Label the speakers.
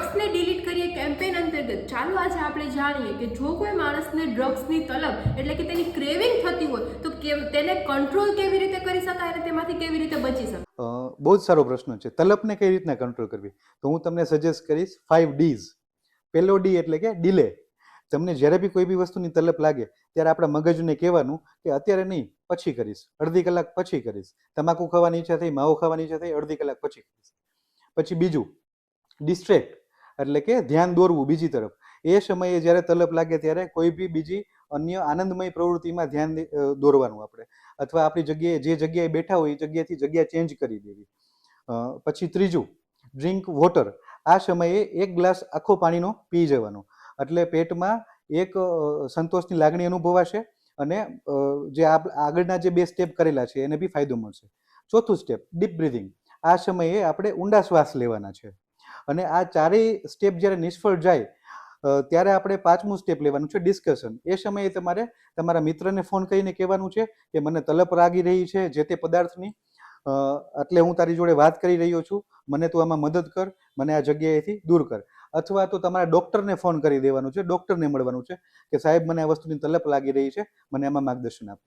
Speaker 1: ડ્રગ્સને delete કરીએ campaign અંતર્ગત ચાલો આજે આપણે જાણીએ કે જો કોઈ માણસને ડ્રગ્સની તલબ એટલે કે તેની ક્રેવિંગ થતી હોય તો તેને કંટ્રોલ કેવી રીતે કરી શકાય અને તેમાંથી કેવી રીતે બચી શકાય.
Speaker 2: બહુ જ સારો પ્રશ્ન છે. તલબને કઈ રીતના કંટ્રોલ કરવી, તો હું તમને સજેસ્ટ કરીશ 5 Ds. પહેલો ડી એટલે કે ડિલે. તમને જ્યારે બી કોઈ બી વસ્તુની તલબ લાગે ત્યારે આપણા મગજને કહેવાનું કે અત્યારે નહીં, પછી કરીશ, અડધી કલાક પછી કરીશ. તમાકુ ખાવાની ઈચ્છા થઈ, માવો ખાવાની ઈચ્છા થઈ, અડધી કલાક પછી કરીશ. પછી બીજું ડિસ્ટ્રેક્ટ એટલે કે ધ્યાન દોરવું બીજી તરફ. એ સમયે જ્યારે તલબ લાગે ત્યારે કોઈ બી બીજી અન્ય આનંદમય પ્રવૃત્તિમાં ધ્યાન દોરવાનું આપણે, અથવા આપણી જગ્યાએ જે જગ્યાએ બેઠા હોય એ જગ્યાએથી જગ્યા ચેન્જ કરી દેવી. પછી ત્રીજું ડ્રિંક વોટર. આ સમયે એક ગ્લાસ આખો પાણીનો પી જવાનો, એટલે પેટમાં એક સંતોષની લાગણી અનુભવાશે અને જે આગળના જે 2 સ્ટેપ કરેલા છે એને બી ફાયદો મળશે. ચોથું સ્ટેપ ડીપ બ્રીથિંગ. આ સમયે આપણે ઊંડા શ્વાસ લેવાના છે અને આ ચારેય સ્ટેપ જ્યારે નિષ્ફળ જાય ત્યારે આપણે 5મું સ્ટેપ લેવાનું છે ડિસ્કશન. એ સમયે તમારે તમારા મિત્રને ફોન કરીને કહેવાનું છે કે મને તલબ લાગી રહી છે જે તે પદાર્થની, એટલે હું તારી જોડે વાત કરી રહ્યો છું, મને તું આમાં મદદ કર, મને આ જગ્યાએથી દૂર કર. અથવા તો તમારા ડૉક્ટરને ફોન કરી દેવાનું છે, ડૉક્ટરને મળવાનું છે કે સાહેબ મને આ વસ્તુની તલબ લાગી રહી છે, મને આમાં માર્ગદર્શન આપો.